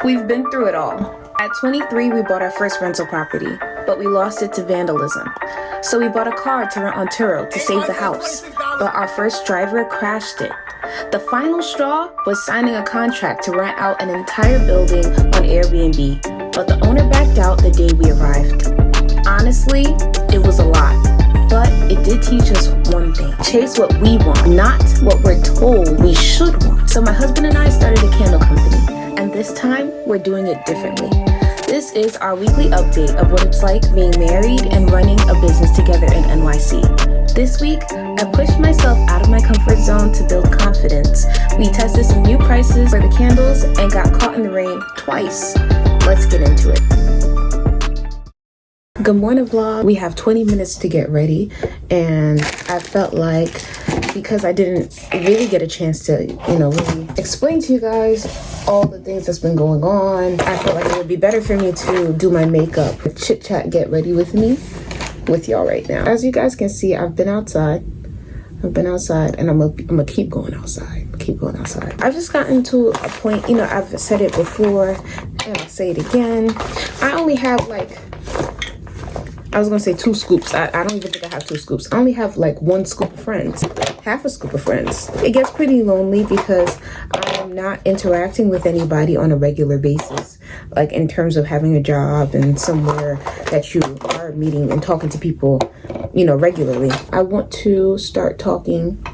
We've been through it all. At 23, we bought our first rental property, but we lost it to vandalism. So we bought a car to rent on Turo to save the house, but our first driver crashed it. The final straw was signing a contract to rent out an entire building on Airbnb, but the owner backed out the day we arrived. Honestly, it was a lot, but it did teach us one thing. Chase what we want, not what we're told we should want. So my husband and I started a candle company, and this time we're doing it differently. This is our weekly update of what it's like being married and running a business together in NYC. This week, I pushed myself out of my comfort zone to build confidence. We tested some new prices for the candles and got caught in the rain twice. Let's get into it. Good morning, vlog. We have 20 minutes to get ready, and I felt like because I didn't really get a chance to, really explain to you guys all the things that's been going on, I felt like it would be better for me to do my makeup, chit chat, get ready with me, with y'all right now. As you guys can see, I've been outside, and I'm gonna keep going outside. I've just gotten to a point, I've said it before, and I'll say it again. I only have I was gonna say 2 scoops. I don't even think I have 2 scoops. I only have 1 scoop of friends, half a scoop of friends. It gets pretty lonely because I'm not interacting with anybody on a regular basis, in terms of having a job and somewhere that you are meeting and talking to people, regularly. I want to start talking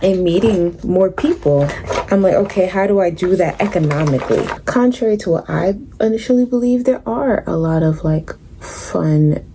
and meeting more people. I'm like, okay, how do I do that economically? Contrary to what I initially believed, there are a lot of fun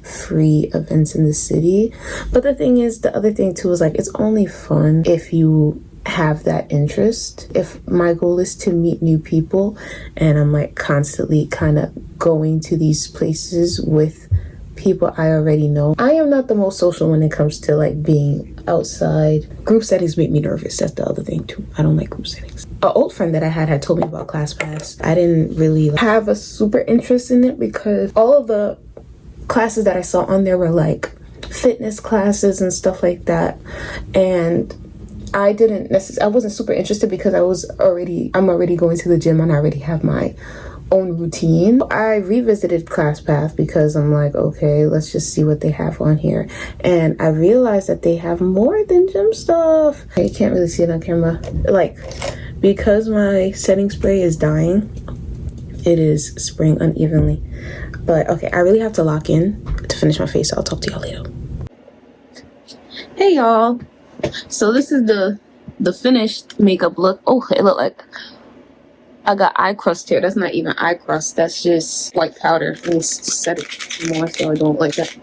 free events in the city, but the other thing too is it's only fun if you have that interest. If my goal is to meet new people and I'm constantly kind of going to these places with people I already know, I am not the most social when it comes to being outside. Group settings make me nervous. That's the other thing too. I don't like group settings. An old friend that I had told me about ClassPass. I didn't really have a super interest in it because all of the classes that I saw on there were fitness classes and stuff like that, and I wasn't super interested because I'm already going to the gym and I already have my own routine. I revisited ClassPath because I'm okay, let's just see what they have on here, and I realized that they have more than gym stuff. You can't really see it on camera, because my setting spray is dying, it is spraying unevenly. But okay, I really have to lock in to finish my face, so I'll talk to y'all later. Hey y'all, so this is the finished makeup look. Oh, it looked like I got eye crust here. That's not even eye crust, that's just white powder. Let me set it more so I don't like that.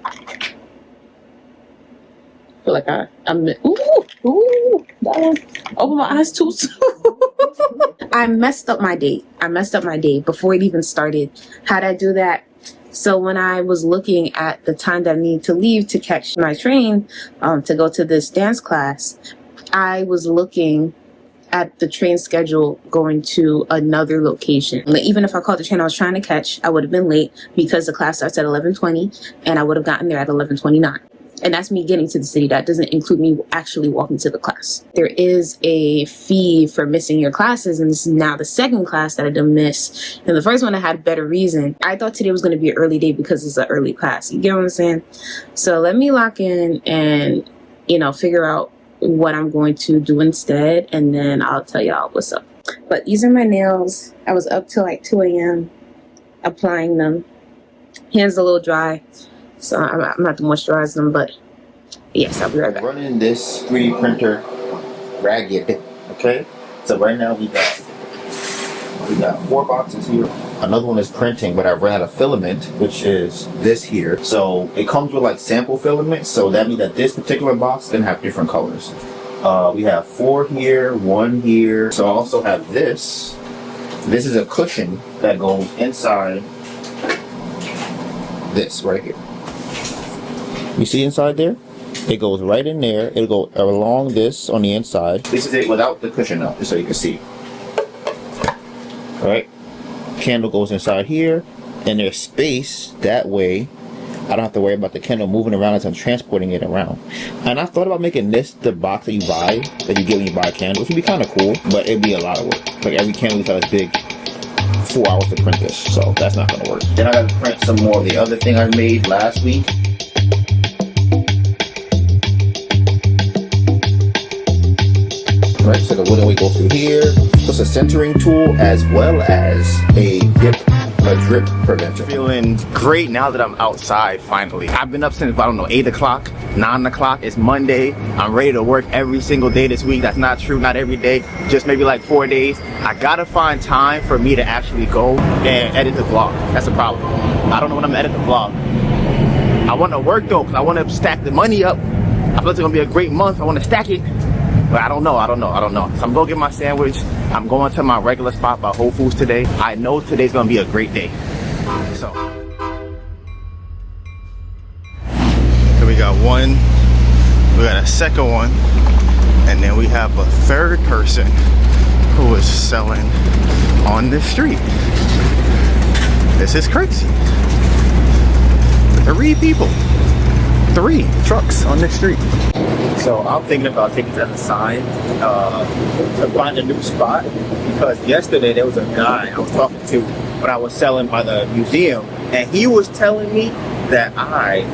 I feel like I'm ooh, that one. Open my eyes too soon. I messed up my date before it even started. How'd I do that? So when I was looking at the time that I need to leave to catch my train to go to this dance class, I was looking at the train schedule going to another location. Even if I called the train I was trying to catch, I would have been late because the class starts at 11:20 and I would have gotten there at 11:29. And that's me getting to the city. That doesn't include me actually walking to the class. There is a fee for missing your classes, and this is now the second class that I done miss. And the first one I had a better reason. I thought today was going to be an early day because it's an early class. You get what I'm saying? So let me lock in and, figure out what I'm going to do instead, and then I'll tell y'all what's up. But these are my nails. I was up till 2 a.m. applying them. Hands a little dry, so I'm not to moisturize them, but yes, I'll be right back. Running this 3D printer ragged, okay? So right now we got 4 boxes here. Another one is printing, but I ran out of filament, which is this here. So it comes with sample filament, so that means that this particular box can have different colors. We have 4 here, 1 here. So I also have this. This is a cushion that goes inside this right here. You see inside there? It goes right in there. It'll go along this on the inside. This is it without the cushion up, just so you can see. Alright. Candle goes inside here, and there's space that way I don't have to worry about the Kindle moving around as I'm transporting it around. And I thought about making this the box that you buy, that you get when you buy a candle, which would be kind of cool, but it'd be a lot of work. Like every candle is like big 4 hours to print this, so that's not gonna work. Then I gotta print some more of the other thing I made last week. Right, so the wooden weight goes through here. So it's a centering tool as well as a drip preventer. Feeling great now that I'm outside finally. I've been up since, I don't know, 8 o'clock, 9 o'clock. It's Monday. I'm ready to work every single day this week. That's not true, not every day, just maybe like 4 days. I gotta find time for me to actually go and edit the vlog. That's a problem. I don't know when I'm gonna edit the vlog. I wanna work though, because I wanna stack the money up. I feel like it's gonna be a great month. I wanna stack it. But I don't know. So I'm gonna get my sandwich. I'm going to my regular spot by Whole Foods today. I know today's gonna be a great day. So we got one, we got a second one, and then we have a third person who is selling on the street. This is crazy. 3 people, 3 trucks on the street. So I'm thinking about taking that aside to find a new spot, because yesterday there was a guy I was talking to when I was selling by the museum, and he was telling me that I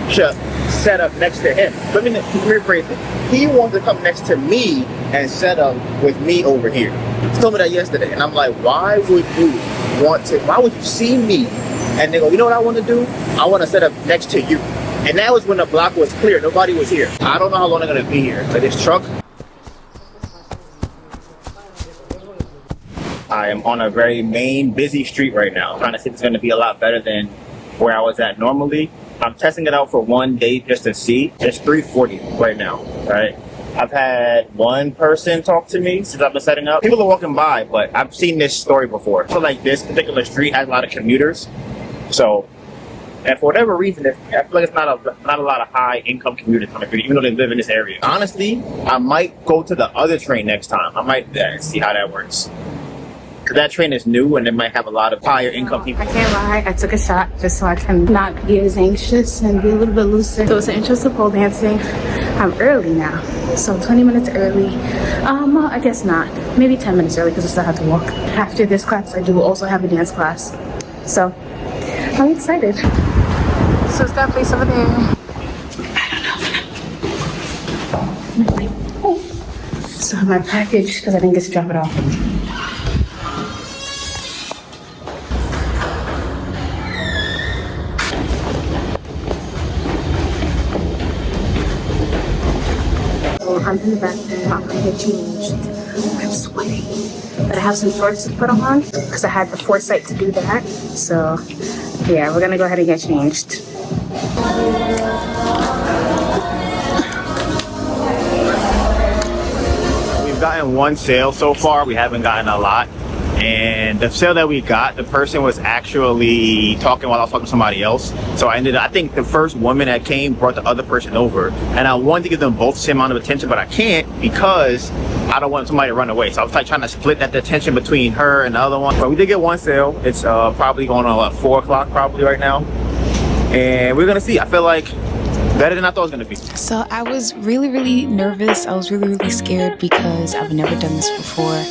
should set up next to him. Let me rephrase it. He wanted to come next to me and set up with me over here. He told me that yesterday, and I'm like, why would you see me and they go, you know what I want to do? I want to set up next to you. And that was when the block was clear. Nobody was here. I don't know how long they're gonna be here. But this truck, I am on a very main, busy street right now. I'm trying to see if it's gonna be a lot better than where I was at normally. I'm testing it out for 1 day just to see. It's 3:40 right now, right? I've had one person talk to me since I've been setting up. People are walking by, but I've seen this story before. I feel like this particular street has a lot of commuters. So, and for whatever reason, I feel like it's not a lot of high income commuters on the street, even though they live in this area. Honestly, I might go to the other train next time. I might see how that works. Because that train is new and it might have a lot of higher income people. I can't lie, I took a shot just so I can not be as anxious and be a little bit looser. So it's an interest of pole dancing. I'm early now, so 20 minutes early. Well, I guess not. Maybe 10 minutes early because I still have to walk. After this class, I do also have a dance class. So I'm excited. So it's that place over there. I don't know. So my package, because I didn't get to drop it off. So I'm in the bathroom. I'm gonna get changed. I'm sweating, but I have some shorts to put on because I had the foresight to do that. So yeah, we're gonna go ahead and get changed. We've gotten one sale so far. We haven't gotten a lot. And the sale that we got, the person was actually talking while I was talking to somebody else. So I think the first woman that came brought the other person over. And I wanted to give them both the same amount of attention, but I can't because I don't want somebody to run away. So I was like trying to split that attention between her and the other one. But we did get one sale. It's probably going on at 4 o'clock probably right now. And we're gonna see. I feel like better than I thought it was gonna be. So I was really nervous. I was really scared because I've never done this before.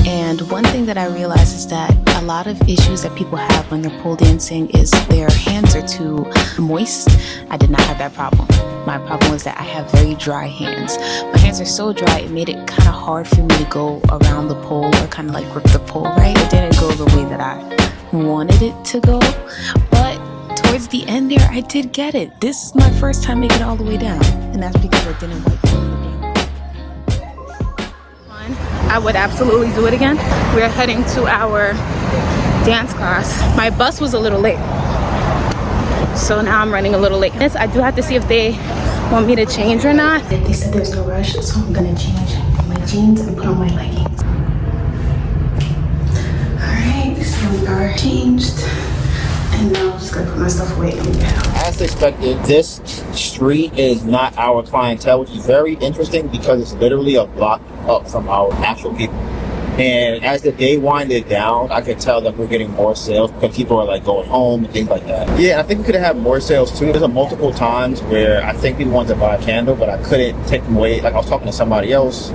And one thing that I realized is that a lot of issues that people have when they're pole dancing is their hands are too moist. I did not have that problem. My problem was that I have very dry hands. My hands are so dry, it made it kind of hard for me to go around the pole or kind of like grip the pole right. It didn't go the way that I wanted it to go. But towards the end there, I did get it. This is my first time making it all the way down. And that's because I didn't wipe it. I would absolutely do it again. We're heading to our dance class. My bus was a little late, so now I'm running a little late. I do have to see if they want me to change or not. They said there's no rush, so I'm gonna change my jeans and put on my leggings. Alright, so we are changed. And now I'm just gonna put my stuff away and get out. As expected, this street is not our clientele, which is very interesting because it's literally a block up from our actual people. And as the day winded down, I could tell that we're getting more sales because people are like going home and things like that. Yeah, I think we could have had more sales too. There's a multiple times where I think people wanted to buy a candle, but I couldn't take them away. Like I was talking to somebody else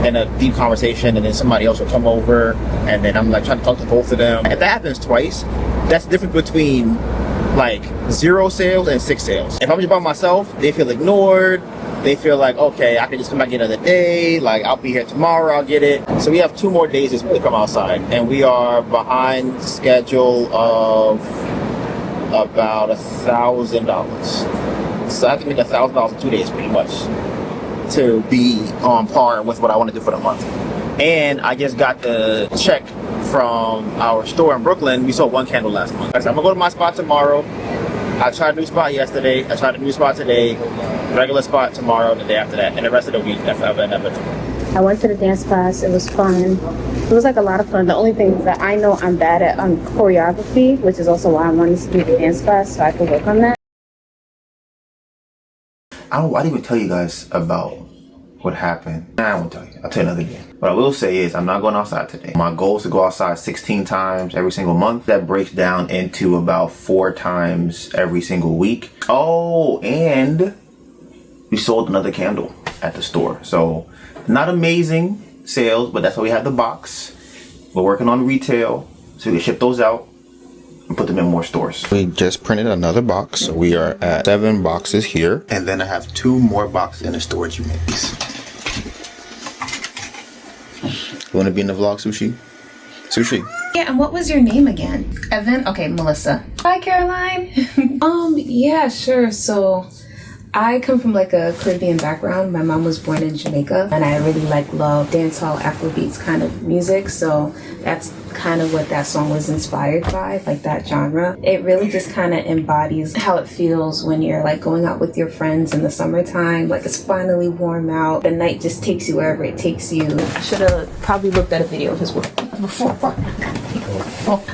in a deep conversation, and then somebody else would come over, and then I'm like trying to talk to both of them. If that happens twice, that's the difference between like 0 sales and 6 sales. If I'm just by myself, they feel ignored. They feel like, okay, I can just come back another day. Like, I'll be here tomorrow, I'll get it. So we have 2 more days to come outside. And we are behind schedule of about $1,000. So I have to make $1,000 in 2 days, pretty much, to be on par with what I want to do for the month. And I just got the check from our store in Brooklyn. We sold 1 candle last month. So I'm going to go to my spot tomorrow. I tried a new spot yesterday. I tried a new spot today. Regular spot tomorrow, the day after that, and the rest of the week. I went to the dance class. It was fun. It was like a lot of fun. The only thing is that I know I'm bad at choreography, which is also why I wanted to do the dance class so I could work on that. I didn't even tell you guys about what happened. Nah, I won't tell you. I'll tell you another day. What I will say is I'm not going outside today. My goal is to go outside 16 times every single month. That breaks down into about 4 times every single week. Oh, and we sold another candle at the store. So not amazing sales, but that's why we have the box. We're working on retail so we can ship those out and put them in more stores. We just printed another box. So we are at 7 boxes here. And then I have 2 more boxes in the storage units. You want to be in the vlog, Sushi? Sushi. Yeah, and what was your name again? Evan? Okay, Melissa. Hi, Caroline. Yeah, sure. So I come from like a Caribbean background. My mom was born in Jamaica, and I really love dancehall, Afrobeats kind of music. So that's kind of what that song was inspired by, like that genre. It really just kind of embodies how it feels when you're like going out with your friends in the summertime. Like it's finally warm out. The night just takes you wherever it takes you. I should have probably looked at a video of his work before.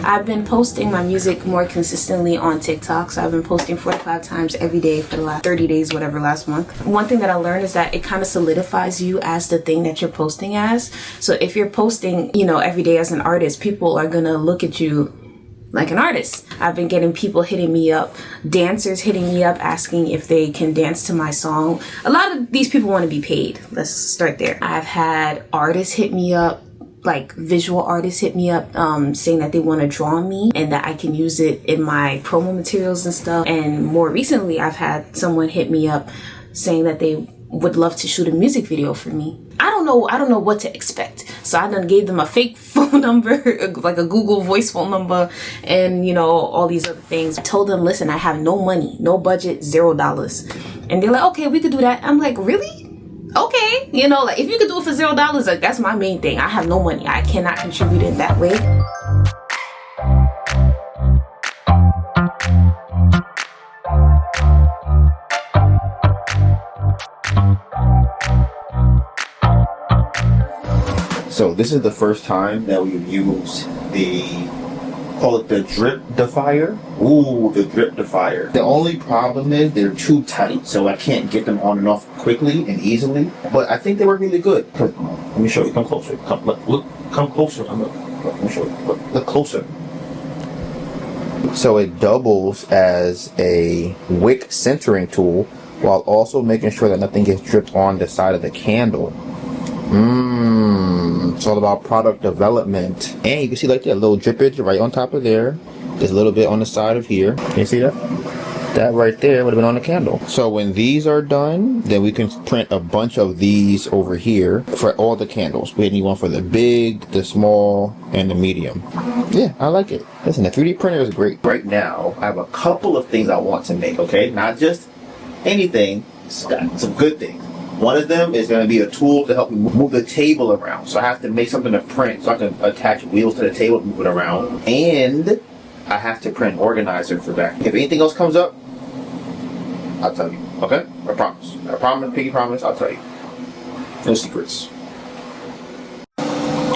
I've been posting my music more consistently on TikTok, so I've been posting 4 to 5 times every day for the last 30 days, whatever, last month. One thing that I learned is that it kind of solidifies you as the thing that you're posting as. So if you're posting, every day as an artist, people are gonna look at you like an artist. I've been getting people hitting me up, dancers hitting me up, asking if they can dance to my song. A lot of these people want to be paid. Let's start there. I've had artists hit me up, like visual artists hit me up saying that they want to draw me and that I can use it in my promo materials and stuff. And more recently, I've had someone hit me up saying that they would love to shoot a music video for me. I don't know what to expect. So I done gave them a fake phone number, like a Google voice phone number, and all these other things. I told them, listen, I have no money, no budget, $0. And they're like, okay, we could do that. I'm like, really? Okay, like if you could do it for $0, like that's my main thing. I have no money. I cannot contribute in that way. So this is the first time that we've used call it the drip defier. Ooh, the drip defier. The only problem is they're too tight, so I can't get them on and off quickly and easily. But I think they work really good. Let me show you. Come closer. Come closer. Let me show you. Look closer. So it doubles as a wick centering tool while also making sure that nothing gets dripped on the side of the candle. It's all about product development. And you can see like that little drippage right on top of there. There's a little bit on the side of here. Can you see that? That right there would have been on the candle. So when these are done, then we can print a bunch of these over here for all the candles. We need one for the big, the small, and the medium. Yeah, I like it. Listen, the 3D printer is great. Right now, I have a couple of things I want to make, okay? Not just anything, some good things. One of them is going to be a tool to help me move the table around. So I have to make something to print so I can attach wheels to the table and move it around. And I have to print an organizer for that. If anything else comes up, I'll tell you. Okay? I promise. I promise, Piggy promise, I'll tell you. No secrets.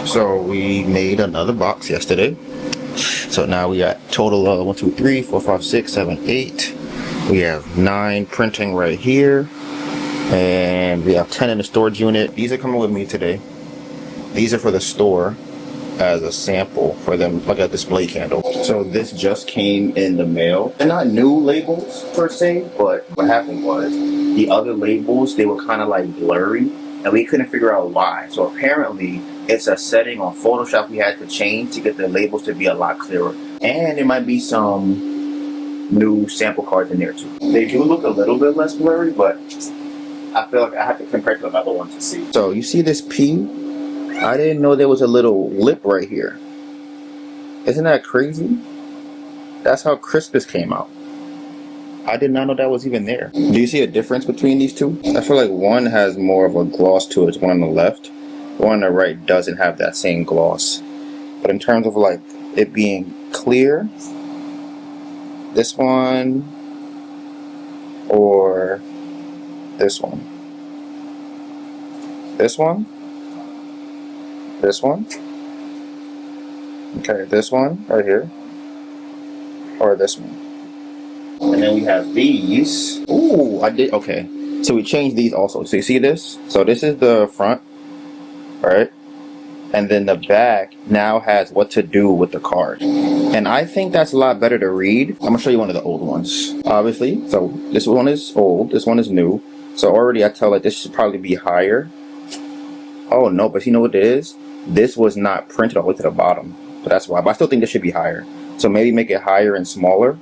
So we made another box yesterday. So now we got total of 1, 2, 3, 4, 5, 6, 7, 8. We have 9 printing right here. And we have 10 in the storage unit. These are coming with me today. These are for the store as a sample for them, like a display candle. So this just came in the mail. They're not new labels per se, but what happened was the other labels, they were kind of like blurry and we couldn't figure out why. So apparently it's a setting on Photoshop we had to change to get the labels to be a lot clearer. And there might be some new sample cards in there too. They do look a little bit less blurry, but I feel like I have to compare to another one to see. So you see this P? I didn't know there was a little lip right here. Isn't that crazy? That's how crisp this came out. I did not know that was even there. Do you see a difference between these two? I feel like one has more of a gloss to it, one on the left. The one on the right doesn't have that same gloss. But in terms of like it being clear, this one or this one? This one? This one? Okay, this one right here. Or this one. And then we have these. Ooh, I did, okay. So we changed these also. So you see this? So this is the front, right? And then the back now has what to do with the card. And I think that's a lot better to read. I'm gonna show you one of the old ones, obviously. So this one is old, this one is new. So already I tell it this should probably be higher. Oh no, but you know what it is? This was not printed all the way to the bottom. So that's why, but I still think this should be higher. So maybe make it higher and smaller.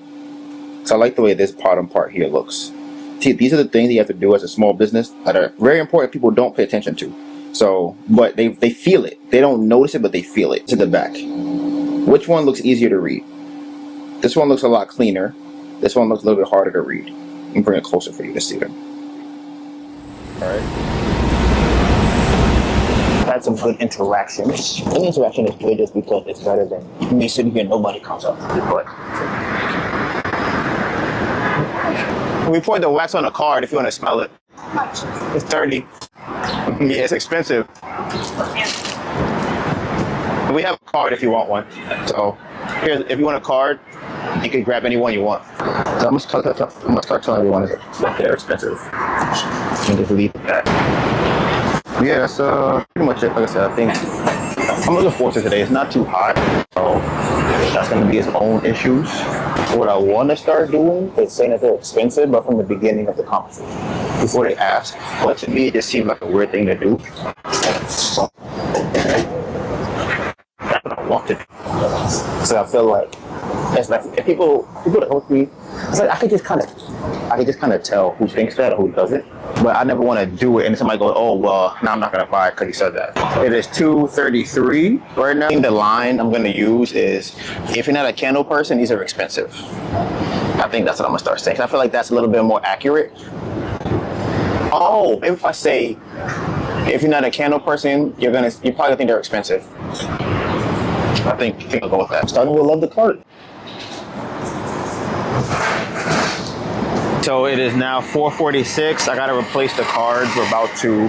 So I like the way this bottom part here looks. See, these are the things you have to do as a small business that are very important people don't pay attention to. So, but they feel it. They don't notice it, but they feel it. To the back. Which one looks easier to read? This one looks a lot cleaner. This one looks a little bit harder to read. Let me bring it closer for you to see them. Alright. Had some good interactions. The interaction is good just because it's better than me sitting here and nobody comes up. But we poured the wax on a card if you want to smell it. It's 30. Yeah, it's expensive. We have a card if you want one. So here, if you want a card, you can grab any one you want. So I'm gonna start telling everyone that they're expensive. And just leave that. Yeah, that's pretty much it. Like I said, I think I'm looking forward to today. It's not too hot, so that's going to be its own issues. What I want to start doing is saying that they're expensive, but from the beginning of the conversation, before they ask. But to me, it just seemed like a weird thing to do. So, that's what I want to do. So I feel like it's like if people that host me, it's like I could just kind of tell who thinks that or who doesn't. But I never want to do it and somebody goes, oh well, now I'm not gonna buy it because you said that. It is 2:33 right now. The line I'm gonna use is, if you're not a candle person, these are expensive. I think that's what I'm gonna start saying. I feel like that's a little bit more accurate. Oh, maybe if I say, if you're not a candle person, you probably think they're expensive. I think I'll go with that. Starting with love the cart. So it is now 4:46. I gotta replace the cards. We're about to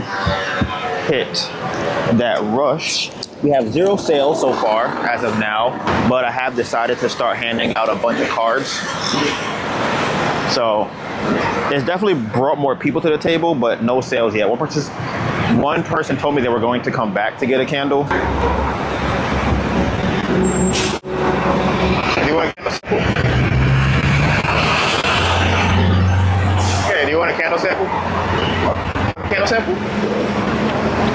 hit that rush. We have 0 sales so far as of now, but I have decided to start handing out a bunch of cards. So it's definitely brought more people to the table, but no sales yet. One person told me they were going to come back to get a candle. Do you want a candle sample? Candle sample?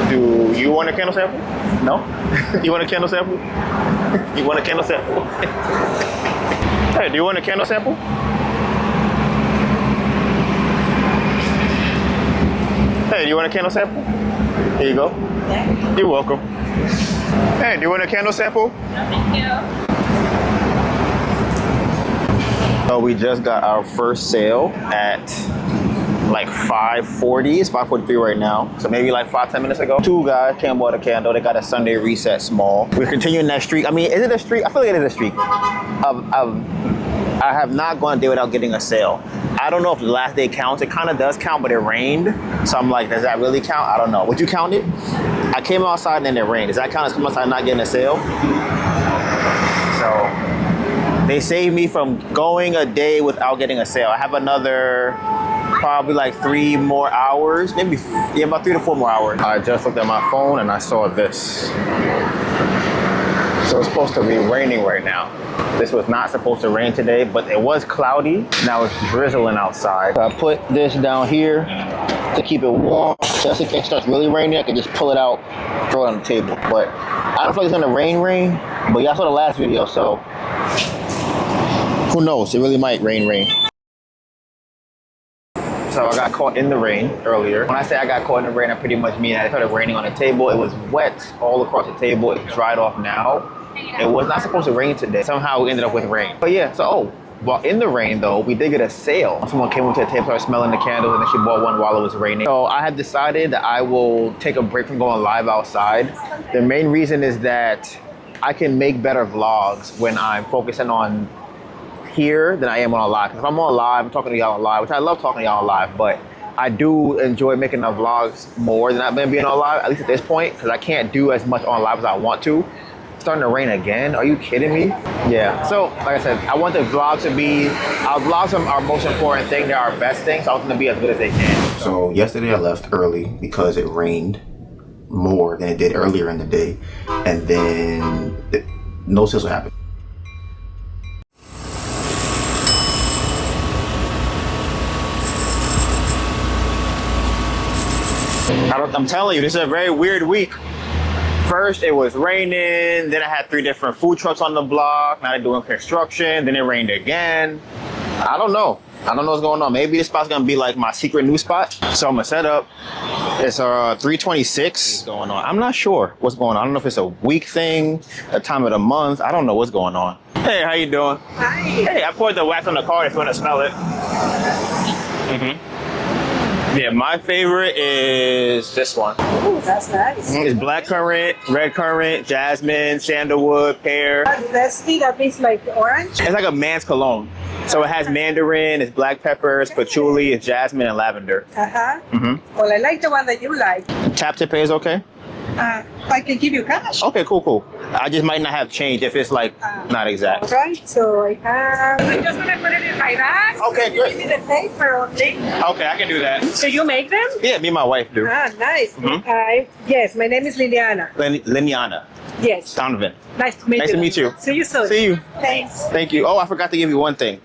Do you want a candle sample? No? You want a candle sample? You want a candle sample? Hey, do you want a candle sample? Hey, do you want a candle sample? Here you go. You're welcome. Hey, do you want a candle sample? No, thank you. So we just got our first sale at like 5:40. It's 5:43 right now. So maybe like 5-10 minutes ago. 2 guys came bought a candle. They got a Sunday reset small. We're continuing that streak. I mean, is it a streak? I feel like it is a streak. I have not gone a day without getting a sale. I don't know if the last day counts. It kind of does count, but it rained. So I'm like, does that really count? I don't know. Would you count it? I came outside and then it rained. Does that count as coming outside and not getting a sale? So they saved me from going a day without getting a sale. I have another probably like 3 more hours, maybe, yeah, about 3 to 4 more hours. I just looked at my phone and I saw this. So it's supposed to be raining right now. This was not supposed to rain today, but it was cloudy. Now it's drizzling outside. So I put this down here to keep it warm. Just in case it starts really raining, I can just pull it out, throw it on the table. But I don't feel like it's gonna rain, but y'all saw the last video, so who knows? It really might rain. So I got caught in the rain earlier. When I say I got caught in the rain, I pretty much mean that it started raining on the table. It was wet all across the table. It dried off now. It was not supposed to rain today. Somehow we ended up with rain. But yeah, so while in the rain though, we did get a sale. Someone came up to the table, started smelling the candles, and then she bought one while it was raining. So I had decided that I will take a break from going live outside. The main reason is that I can make better vlogs when I'm focusing on here than I am on live. If I'm on live, I'm talking to y'all on live, which I love talking to y'all on live, but I do enjoy making the vlogs more than I've been being on live, at least at this point, because I can't do as much on live as I want to. It's starting to rain again. Are you kidding me? Yeah. So, like I said, I want the vlog to be, our vlogs are our most important thing. They're our best thing, so I want them to be as good as they can. So yesterday I left early because it rained more than it did earlier in the day, and then no sales will happen. I'm telling you, this is a very weird week. First, it was raining. Then I had 3 different food trucks on the block. Now they're doing construction. Then it rained again. I don't know. I don't know what's going on. Maybe this spot's gonna be like my secret new spot. So I'm gonna set up. It's 326 going on. I'm not sure what's going on. I don't know if it's a week thing, a time of the month. I don't know what's going on. Hey, how you doing? Hi. Hey, I poured the wax on the car if you want to smell it. Yeah, my favorite is this one. Oh, that's nice. It's black currant, red currant, jasmine, sandalwood, pear. That's tea that tastes like orange. It's like a man's cologne. So it has mandarin, it's black peppers, patchouli, it's jasmine, and lavender. Well, I like the one that you like. Tap to pay is okay? I can give you cash. Okay, cool. I just might not have change if it's like not exact. All right, so I have. I'm just gonna put it in my bag. Okay, good. Give me the paper only. Okay, I can do that. So you make them? Yeah, me and my wife do. Nice. Yes, my name is Liliana. Liliana. Yes. Donovan. Nice to meet you. Nice to meet you. See you soon. See you. Thanks. Thank you. Oh, I forgot to give you one thing.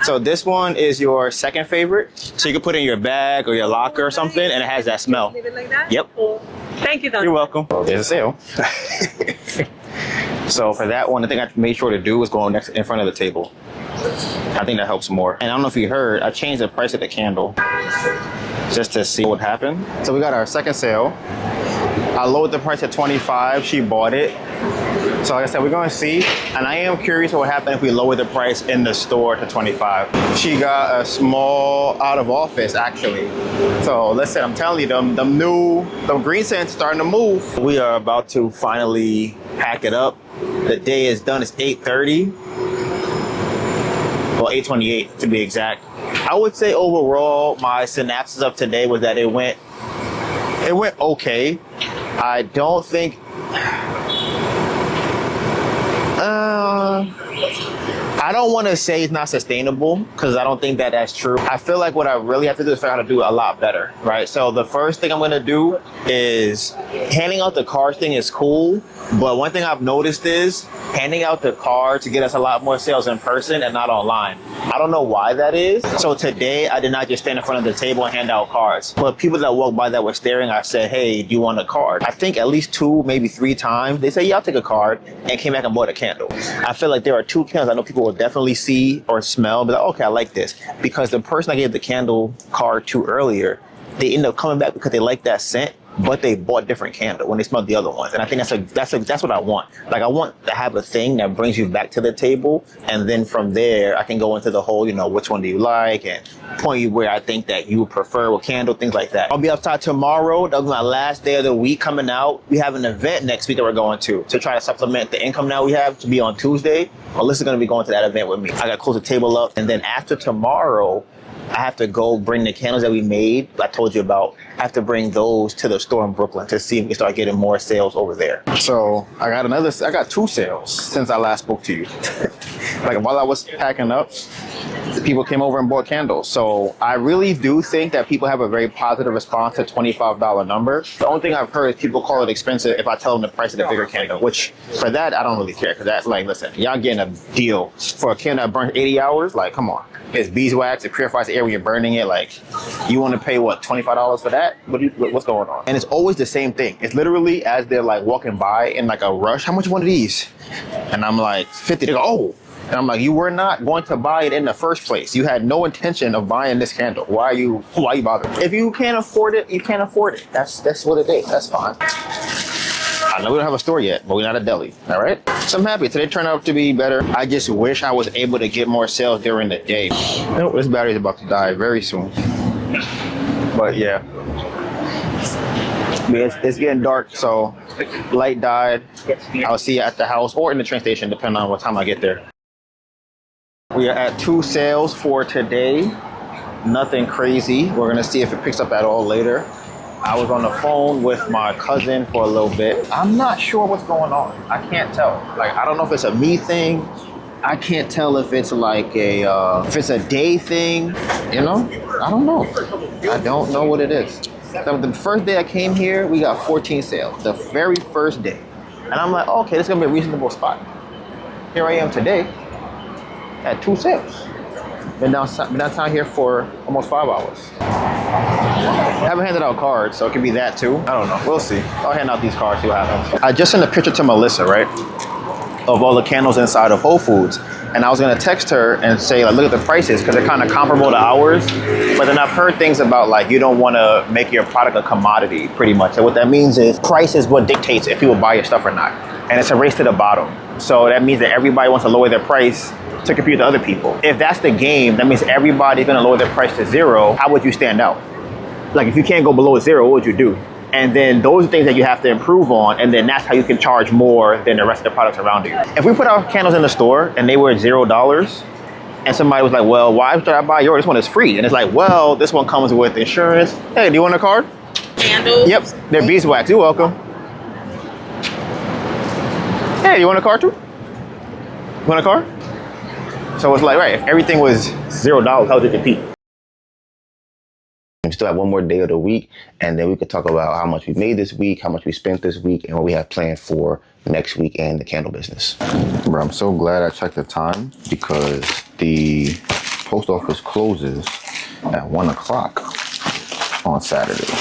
So this one is your second favorite. So you can put it in your bag or your locker or something, and it has that smell. Leave it like that? Yep. Cool. Thank you, Don. You're welcome. There's a sale. So for that one, the thing I made sure to do was go next in front of the table. I think that helps more. And I don't know if you heard, I changed the price of the candle just to see what happened. So we got our second sale. I lowered the price at $25. She bought it. So like I said, we're going to see. And I am curious what would happen if we lower the price in the store to $25. She got a small out of office actually. So listen, I'm telling you, them green scents starting to move. We are about to finally pack it up. The day is done. It's 8:30. Well, 8:28 to be exact. I would say overall, my synopsis of today was that it went okay. I don't think I don't want to say it's not sustainable because I don't think that that's true. I feel like what I really have to do is figure out how to do it a lot better, right? So the first thing I'm going to do is handing out the cards thing is cool. But one thing I've noticed is handing out the card to get us a lot more sales in person and not online. I don't know why that is. So today I did not just stand in front of the table and hand out cards. But people that walked by that were staring, I said, hey, do you want a card? I think at least 2, maybe 3 times, they say, yeah, I'll take a card, and came back and bought a candle. I feel like there are 2 candles I know people will definitely see or smell, but like, okay, I like this. Because the person I gave the candle card to earlier, they end up coming back because they like that scent, but they bought a different candle when they smelled the other ones. And I think that's what I want. Like I want to have a thing that brings you back to the table. And then from there, I can go into the whole, which one do you like and point you where I think that you would prefer what candle, things like that. I'll be outside tomorrow. That'll be my last day of the week coming out. We have an event next week that we're going to try to supplement the income now we have to be on Tuesday. Melissa's going to be going to that event with me. I got to close the table up. And then after tomorrow, I have to go bring the candles that we made, I told you about. I have to bring those to the store in Brooklyn to see if we can start getting more sales over there. So I got 2 sales since I last spoke to you. Like while I was packing up, People came over and bought candles. So I really do think that people have a very positive response to $25 number. The only thing I've heard is people call it expensive if I tell them the price of the bigger candle, which for that, I don't really care. Because that's like, listen, y'all getting a deal for a candle that burns 80 hours? Like, come on. It's beeswax, it purifies the air when you're burning it. Like, you want to pay what, $25 for that? What's going on? And it's always the same thing. It's literally as they're like walking by in like a rush. How much one of these? And I'm like, 50. They go, oh. And I'm like, you were not going to buy it in the first place. You had no intention of buying this candle. Why are you bothering? If you can't afford it, you can't afford it. That's what it is. That's fine. I know we don't have a store yet, but we're not a deli, all right? So I'm happy. Today turned out to be better. I just wish I was able to get more sales during the day. Oh, this battery's about to die very soon. But yeah. It's getting dark, so light died. I'll see you at the house or in the train station, depending on what time I get there. We are at 2 sales for today. Nothing crazy. We're gonna see if it picks up at all later. I was on the phone with my cousin for a little bit. I'm not sure what's going on. I can't tell. Like, I don't know if it's a me thing. I can't tell if it's like if it's a day thing, you know? I don't know. I don't know what it is. The first day I came here, we got 14 sales. The very first day. And I'm like, okay, this is gonna be a reasonable spot. Here I am today at 2 sales. Been downtown here for almost 5 hours. I haven't handed out cards, so it could be that too. I don't know. We'll see. I'll hand out these cards, see what happens. I just sent a picture to Melissa, right, of all the candles inside of Whole Foods. And I was gonna text her and say, like, look at the prices, because they're kind of comparable to ours. But then I've heard things about, like, you don't wanna make your product a commodity, pretty much. And what that means is price is what dictates if people buy your stuff or not. And it's a race to the bottom. So that means that everybody wants to lower their price to compete with other people. If that's the game, that means everybody's gonna lower their price to 0. How would you stand out? Like, if you can't go below 0, what would you do? And then those are things that you have to improve on, and then that's how you can charge more than the rest of the products around you. If we put our candles in the store and they were at $0, and somebody was like, well, why should I buy yours? This one is free. And it's like, well, this one comes with insurance. Hey, do you want a card? Candles. Yep, they're beeswax. You're welcome. Hey, you want a card too? You want a card? So it's like, right, if everything was $0, how would you compete? We still have one more day of the week, and then we could talk about how much we made this week, how much we spent this week, and what we have planned for next week and the candle business. Bro, I'm so glad I checked the time, because the post office closes at 1 o'clock on Saturday.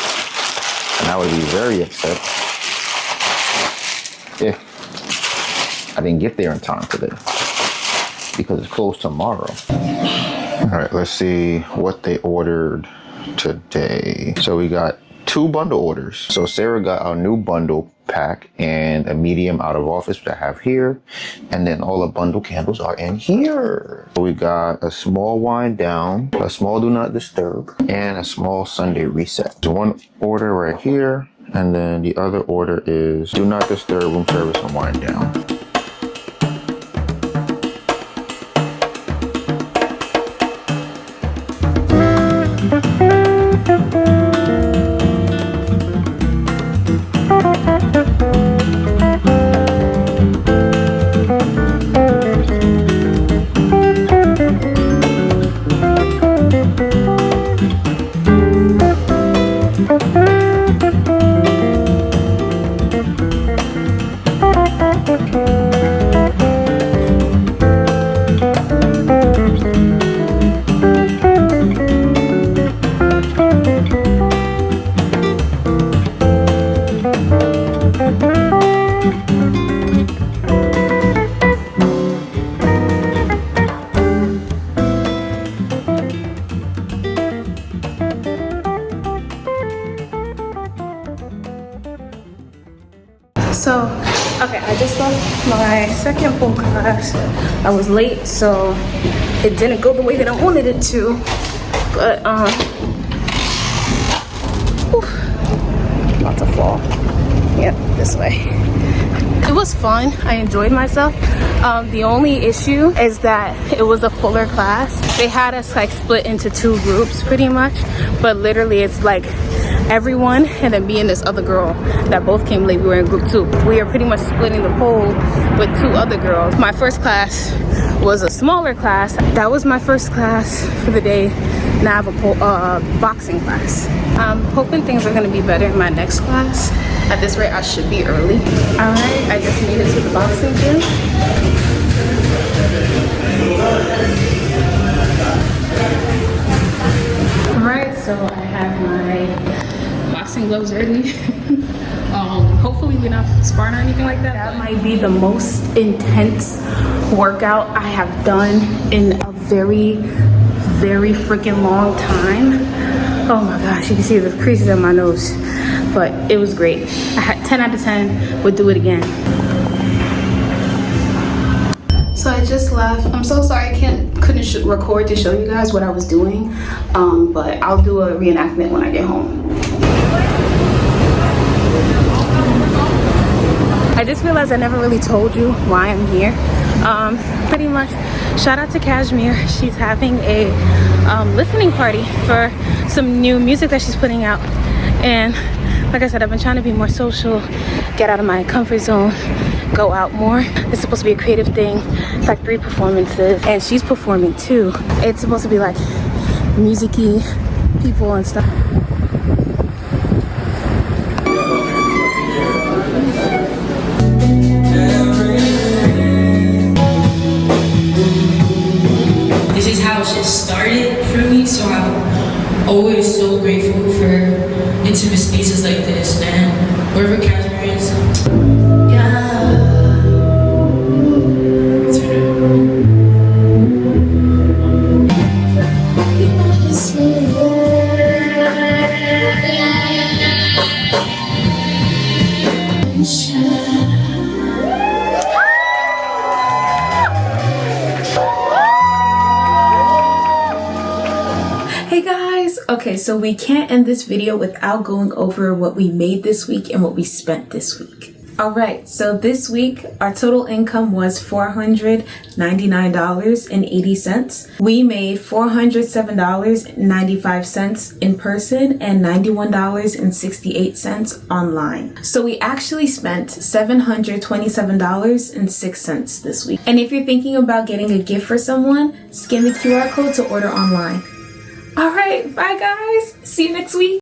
And I would be very upset if I didn't get there in time today, because it's closed tomorrow. All right, let's see what they ordered today. So we got 2 bundle orders. So Sarah got our new bundle pack and a medium out of office, which I have here. And then all the bundle candles are in here. So we got a small wind down, a small do not disturb, and a small Sunday reset. So one order right here. And then the other order is do not disturb, room service, and wind down. So, okay, I just left my second pole class. I was late, so it didn't go the way that I wanted it to. But, about to fall. Yep, this way. It was fun. I enjoyed myself. The only issue is that it was a fuller class. They had us like split into 2 groups pretty much, but literally it's like everyone and then me and this other girl that both came late. We were in group 2. We are pretty much splitting the pole with 2 other girls. My first class was a smaller class. That was my first class for the day. Now I have a boxing class. I'm hoping things are gonna be better in my next class. At this rate, I should be early. All right, I just made it to the boxing gym. All right, so I have my boxing gloves ready. Hopefully we're not sparring or anything like that. That might be the most intense workout I have done in a very freaking long time. Oh my gosh, you can see the creases in my nose, but it was great. I had 10 out of 10, would do it again. So I just left. I'm so sorry I couldn't record to show you guys what I was doing, but I'll do a reenactment when I get home. I just realized I never really told you why I'm here. Pretty much, shout out to Cashmere. She's having a listening party for some new music that she's putting out. And like I said, I've been trying to be more social, get out of my comfort zone, go out more. It's supposed to be a creative thing. It's like 3 performances, and she's performing too. It's supposed to be like music-y people and stuff. This is how shit started for me, so I'm always so grateful for intimate spaces like this, and wherever Cashmere is. Hey guys, okay, so we can't end this video without going over what we made this week and what we spent this week. All right, so this week our total income was $499.80. We made $407.95 in person and $91.68 online. So we actually spent $727.06 this week. And if you're thinking about getting a gift for someone, scan the QR code to order online. All right, bye guys. See you next week.